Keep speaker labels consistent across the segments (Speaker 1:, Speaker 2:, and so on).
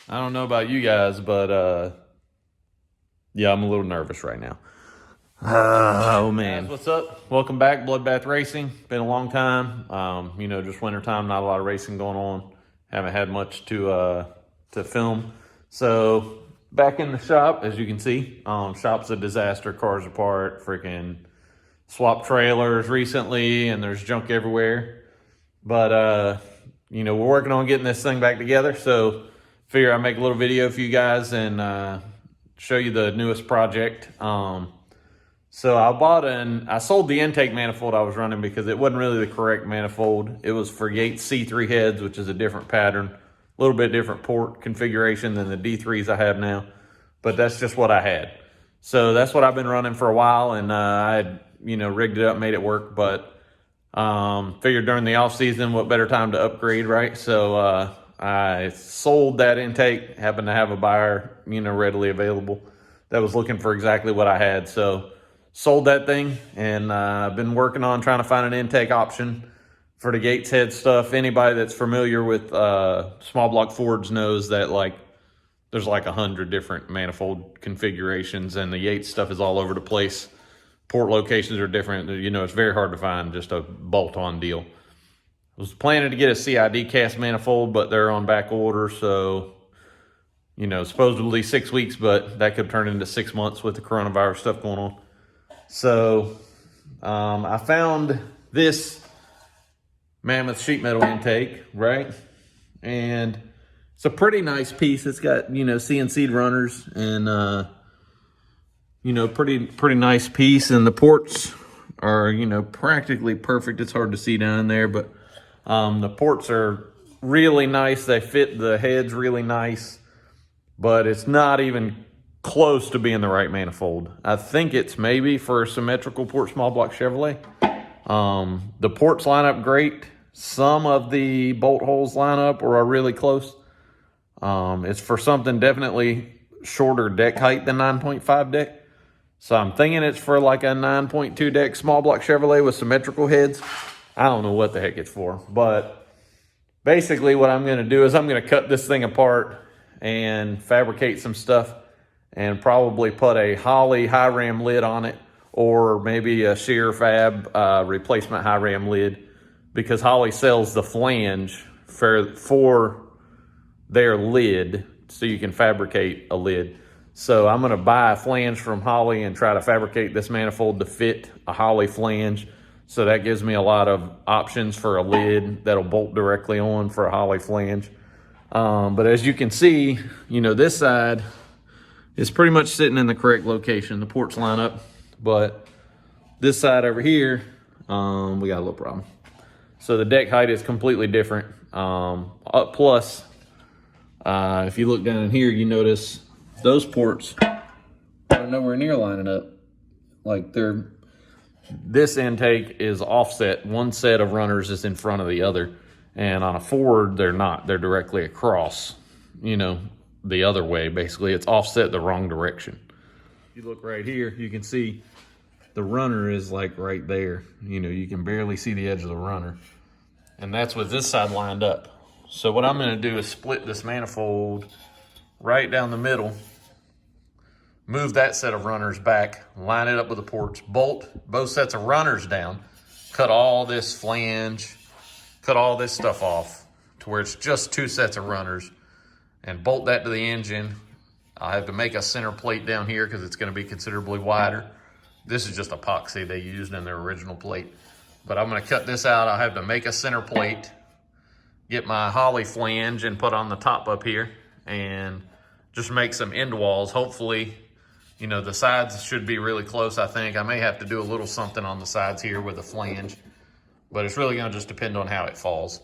Speaker 1: I don't know about you guys, but yeah, I'm a little nervous right now. Oh man, guys, what's up? Welcome back, Bloodbath Racing. Been a long time. Just winter time, not a lot of racing going on. Haven't had much to film. So back in the shop, as you can see, shop's a disaster. Cars apart, freaking swap trailers recently, and there's junk everywhere. But we're working on getting this thing back together. So figure I'd make a little video for you guys and show you the newest project. So I sold the intake manifold I was running because it wasn't really the correct manifold. It was for Yates C3 heads, which is a different pattern, a little bit different port configuration than the D3s I have now, but that's just what I had. So that's what I've been running for a while, and I had, rigged it up, made it work, but figured during the off season, what better time to upgrade, right? So I sold that intake, happened to have a buyer, readily available that was looking for exactly what I had. So sold that thing, and I've been working on trying to find an intake option for the Yates head stuff. Anybody that's familiar with small block Fords knows that there's 100 different manifold configurations, and the Yates stuff is all over the place. Port locations are different. It's very hard to find just a bolt-on deal. I was planning to get a CID cast manifold, but they're on back order, so supposedly 6 weeks, but that could turn into 6 months with the coronavirus stuff going on. So I found this mammoth sheet metal intake, right? And it's a pretty nice piece. It's got, CNC'd runners and, pretty nice piece. And the ports are, practically perfect. It's hard to see down there, but the ports are really nice. They fit the heads really nice, but it's not even close to being the right manifold. I think it's maybe for a symmetrical port small block Chevrolet. The ports line up great. Some of the bolt holes line up or are really close. It's for something definitely shorter deck height than 9.5 deck. So I'm thinking it's for like a 9.2 deck small block Chevrolet with symmetrical heads. I don't know what the heck it's for, but basically what I'm going to do is I'm going to cut this thing apart and fabricate some stuff and probably put a Holley high ram lid on it, or maybe a sheer fab replacement high ram lid, because Holley sells the flange for their lid, so you can fabricate a lid. So I'm gonna buy a flange from Holley and try to fabricate this manifold to fit a Holley flange. So that gives me a lot of options for a lid that'll bolt directly on for a Holley flange. But as you can see, this side is pretty much sitting in the correct location. The ports line up, but this side over here, we got a little problem. So the deck height is completely different. Plus, if you look down in here, you notice those ports are nowhere near lining up. This intake is offset. One set of runners is in front of the other. And on a Ford, they're not. They're directly across, the other way. Basically, it's offset the wrong direction. If you look right here, you can see the runner is right there. You can barely see the edge of the runner. And that's with this side lined up. So what I'm gonna do is split this manifold right down the middle, move that set of runners back, line it up with the ports, bolt both sets of runners down, cut all this flange, cut all this stuff off to where it's just 2 sets of runners, and bolt that to the engine. I have to make a center plate down here because it's going to be considerably wider. This is just epoxy they used in their original plate. But I'm going to cut this out. I'll have to make a center plate, get my Holley flange and put on the top up here, and just make some end walls. Hopefully, the sides should be really close, I think. I may have to do a little something on the sides here with a flange, but it's really going to just depend on how it falls.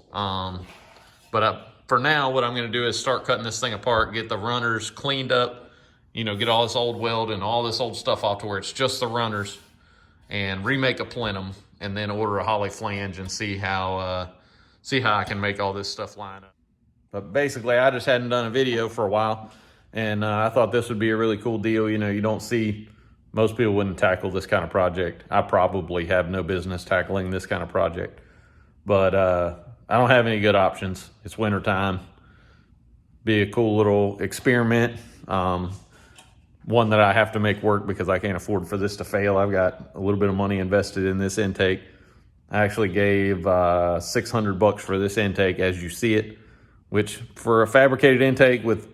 Speaker 1: For now, what I'm going to do is start cutting this thing apart, get the runners cleaned up, get all this old weld and all this old stuff off to where it's just the runners, and remake a plenum, and then order a Holley flange and see how I can make all this stuff line up. But basically, I just hadn't done a video for a while, and I thought this would be a really cool deal. You don't see, most people wouldn't tackle this kind of project. I probably have no business tackling this kind of project, but I don't have any good options. It's winter time. be a cool little experiment. One that I have to make work because I can't afford for this to fail. I've got a little bit of money invested in this intake. I actually gave $600 for this intake as you see it, which for a fabricated intake with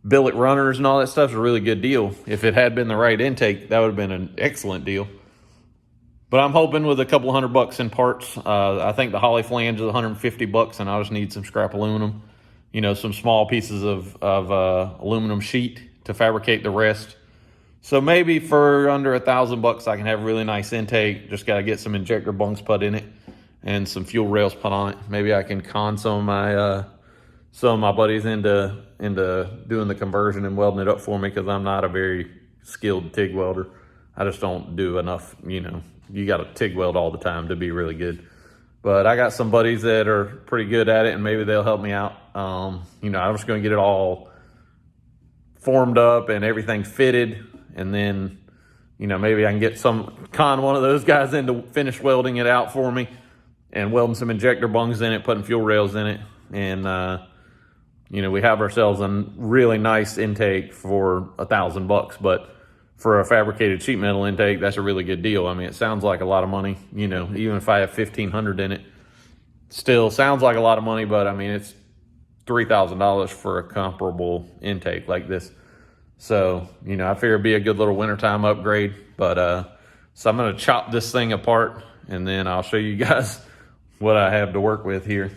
Speaker 1: billet runners and all that stuff is a really good deal. If it had been the right intake, that would have been an excellent deal. But I'm hoping with a couple $100 in parts. I think the Holley flange is $150, and I just need some scrap aluminum. You know, some small pieces of aluminum sheet to fabricate the rest. So maybe for under $1,000 I can have a really nice intake. Just got to get some injector bunks put in it and some fuel rails put on it. Maybe I can con some of my buddies into doing the conversion and welding it up for me, because I'm not a very skilled TIG welder. I just don't do enough. You know, you got to TIG weld all the time to be really good. But I got some buddies that are pretty good at it, and maybe they'll help me out. You know, I'm just going to get it all formed up and everything fitted, and then, you know, maybe I can con one of those guys into finish welding it out for me and welding some injector bungs in it, putting fuel rails in it, and you know, we have ourselves a really nice intake for $1,000. But for a fabricated sheet metal intake, that's a really good deal. I mean, it sounds like a lot of money. You know, even if I have $1,500 in it, still sounds like a lot of money. But I mean, it's $3,000 for a comparable intake like this. So, you know, I figure it'd be a good little wintertime upgrade. But so I'm going to chop this thing apart, and then I'll show you guys what I have to work with here.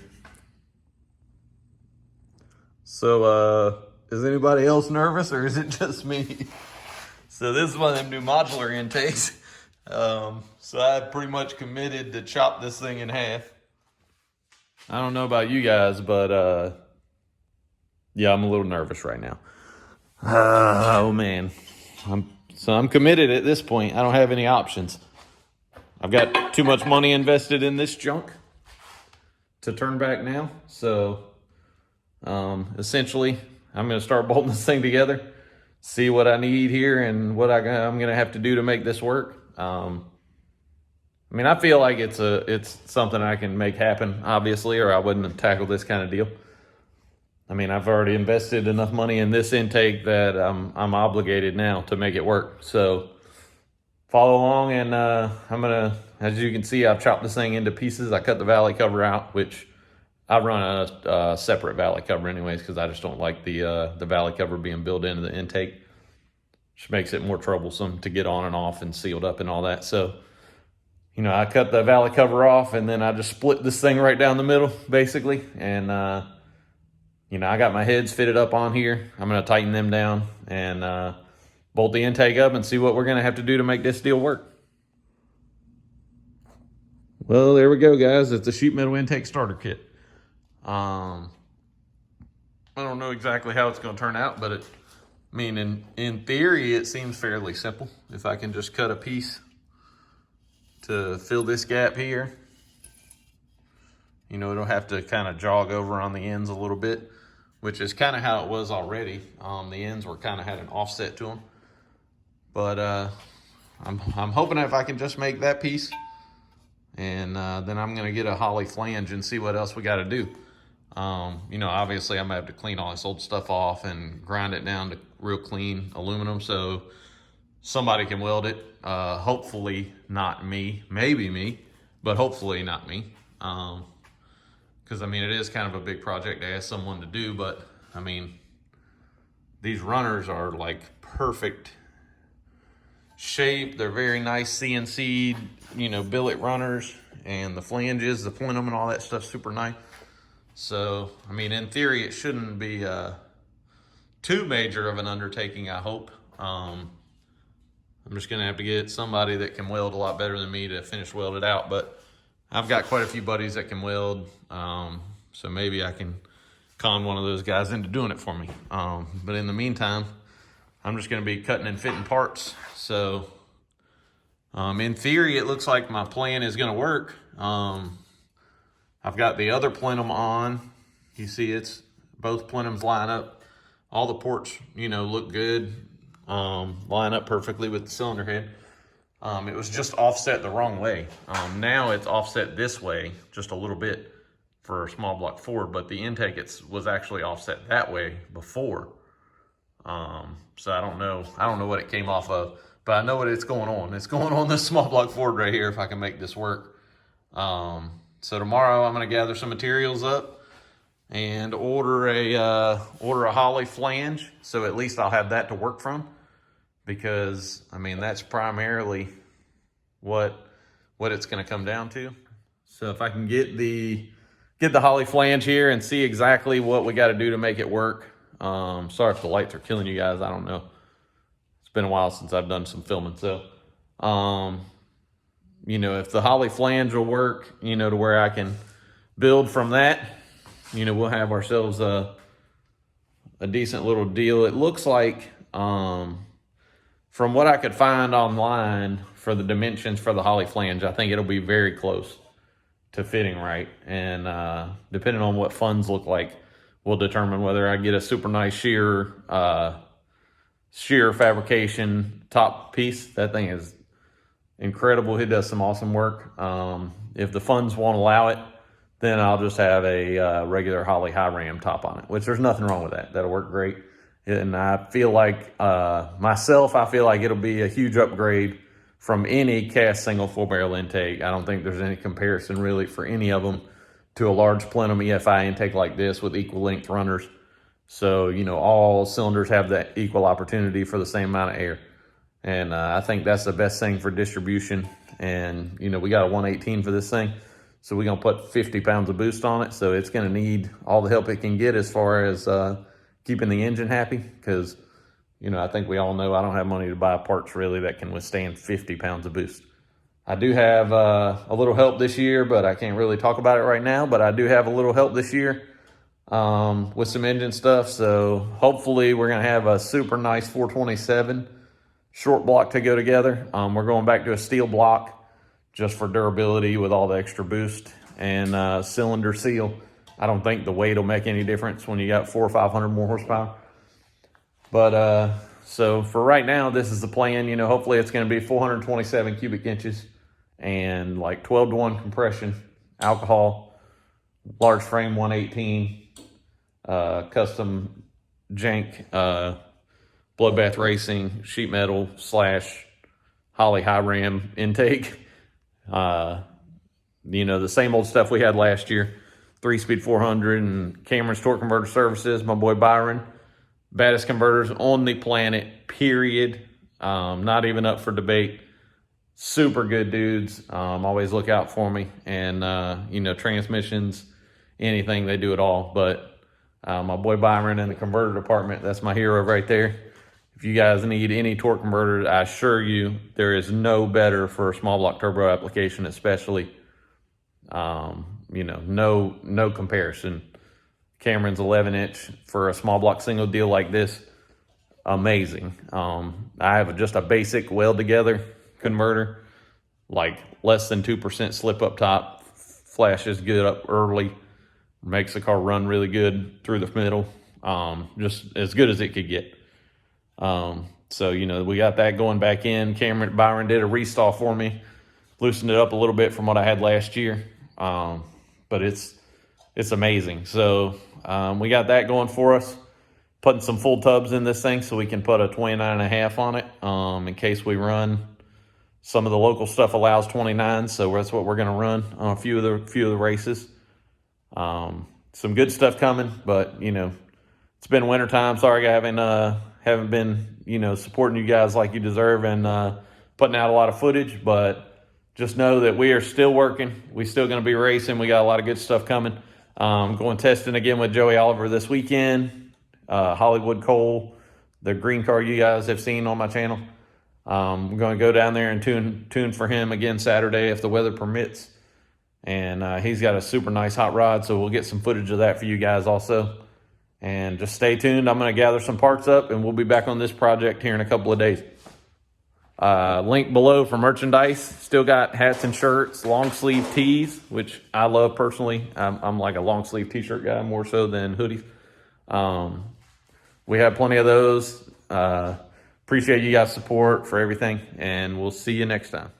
Speaker 1: So is anybody else nervous, or is it just me? So this is one of them new modular intakes. So I pretty much committed to chop this thing in half. I don't know about you guys, but yeah, I'm a little nervous right now. Oh man, I'm committed at this point. I don't have any options. I've got too much money invested in this junk to turn back now. So essentially, I'm going to start bolting this thing together, see what I need here and what I'm going to have to do to make this work. I mean, I feel like it's something I can make happen, obviously, or I wouldn't have tackled this kind of deal. I mean, I've already invested enough money in this intake that I'm obligated now to make it work. So follow along, and I'm going to, as you can see, I've chopped this thing into pieces. I cut the valley cover out, which I run a separate valley cover anyways, because I just don't like the valley cover being built into the intake, which makes it more troublesome to get on and off and sealed up and all that. So, you know, I cut the valley cover off, and then I just split this thing right down the middle, basically. And, you know, I got my heads fitted up on here. I'm going to tighten them down and bolt the intake up and see what we're going to have to do to make this deal work. Well, there we go, guys. It's a sheet metal intake starter kit. I don't know exactly how it's going to turn out, but I mean, in theory, it seems fairly simple. If I can just cut a piece to fill this gap here, you know, it'll have to kind of jog over on the ends a little bit, which is kind of how it was already. The ends were kind of had an offset to them, but I'm hoping if I can just make that piece, and then I'm going to get a Holley flange and see what else we got to do. You know, obviously I'm gonna have to clean all this old stuff off and grind it down to real clean aluminum so somebody can weld it. Hopefully not me, maybe me, but hopefully not me. Because I mean, it is kind of a big project to ask someone to do, but I mean, these runners are like perfect shape. They're very nice CNC, you know, billet runners, and the flanges, the plenum and all that stuff, super nice. So, I mean, in theory, it shouldn't be too major of an undertaking, I hope. I'm just going to have to get somebody that can weld a lot better than me to finish weld it out. But I've got quite a few buddies that can weld, so maybe I can con one of those guys into doing it for me. But in the meantime, I'm just going to be cutting and fitting parts. So, in theory, it looks like my plan is going to work. I've got the other plenum on. You see, it's both plenums line up. All the ports, you know, look good. Line up perfectly with the cylinder head. It was just offset the wrong way. Now it's offset this way just a little bit for a small block Ford, but the intake was actually offset that way before. So I don't know what it came off of, but I know what it's going on. It's going on this small block Ford right here if I can make this work. So tomorrow I'm going to gather some materials up and order a Holley flange, so at least I'll have that to work from, because I mean that's primarily what it's going to come down to. So if I can get the Holley flange here and see exactly what we got to do to make it work. Sorry if the lights are killing you guys. I don't know. It's been a while since I've done some filming. So, you know, if the Holley flange will work, you know, to where I can build from that, you know, we'll have ourselves a decent little deal. It looks like, from what I could find online for the dimensions for the Holley flange, I think it'll be very close to fitting right. And depending on what funds look like, will determine whether I get a super nice sheer fabrication top piece. That thing is incredible. It does some awesome work. If the funds won't allow it, then I'll just have a regular Holley high ram top on it, which there's nothing wrong with that. That'll work great. And I feel like, I feel like it'll be a huge upgrade from any cast single full barrel intake. I don't think there's any comparison really for any of them to a large plenum EFI intake like this with equal length runners. So, you know, all cylinders have that equal opportunity for the same amount of air. And I think that's the best thing for distribution. And, you know, we got a 118 for this thing. So we're going to put 50 pounds of boost on it. So it's going to need all the help it can get as far as keeping the engine happy. Because, you know, I think we all know I don't have money to buy parts really that can withstand 50 pounds of boost. I do have a little help this year, but I can't really talk about it right now. But I do have a little help this year with some engine stuff. So hopefully we're going to have a super nice 427 short block to go together. We're going back to a steel block just for durability with all the extra boost and cylinder seal. I don't think the weight will make any difference when you got 400 or 500 more horsepower. But so for right now, this is the plan. You know, hopefully it's going to be 427 cubic inches and like 12-to-1 compression, alcohol, large frame 118, custom jank, Bloodbath Racing, sheet metal / Holley high ram intake. You know, the same old stuff we had last year. 3-speed 400 and Cameron's torque converter services. My boy Byron, baddest converters on the planet, period. Not even up for debate. Super good dudes. Always look out for me. And, you know, transmissions, anything, they do it all. But my boy Byron in the converter department, that's my hero right there. If you guys need any torque converter, I assure you there is no better for a small block turbo application, especially. You know, no comparison. Cameron's 11-inch for a small block single deal like this, amazing. I have just a basic weld together converter, like less than 2% slip up top, flashes good up early, makes the car run really good through the middle, just as good as it could get. So, you know, we got that going back in. Byron did a restall for me, loosened it up a little bit from what I had last year. But it's amazing. So, we got that going for us, putting some full tubs in this thing so we can put a 29.5 on it, in case we run. Some of the local stuff allows 29, so that's what we're going to run on a few of the races. Some good stuff coming, but, you know, it's been wintertime. Sorry I haven't been, you know, supporting you guys like you deserve and putting out a lot of footage, but just know that we are still working. We're still going to be racing. We got a lot of good stuff coming. Going testing again with Joey Oliver this weekend. Hollywood Cole, the green car you guys have seen on my channel. We're going to go down there and tune for him again Saturday if the weather permits. And he's got a super nice hot rod, so we'll get some footage of that for you guys also. And just stay tuned. I'm going to gather some parts up, and we'll be back on this project here in a couple of days. Link below for merchandise. Still got hats and shirts, long sleeve tees, which I love personally. I'm like a long sleeve t-shirt guy more so than hoodies. We have plenty of those. Appreciate you guys' support for everything, and we'll see you next time.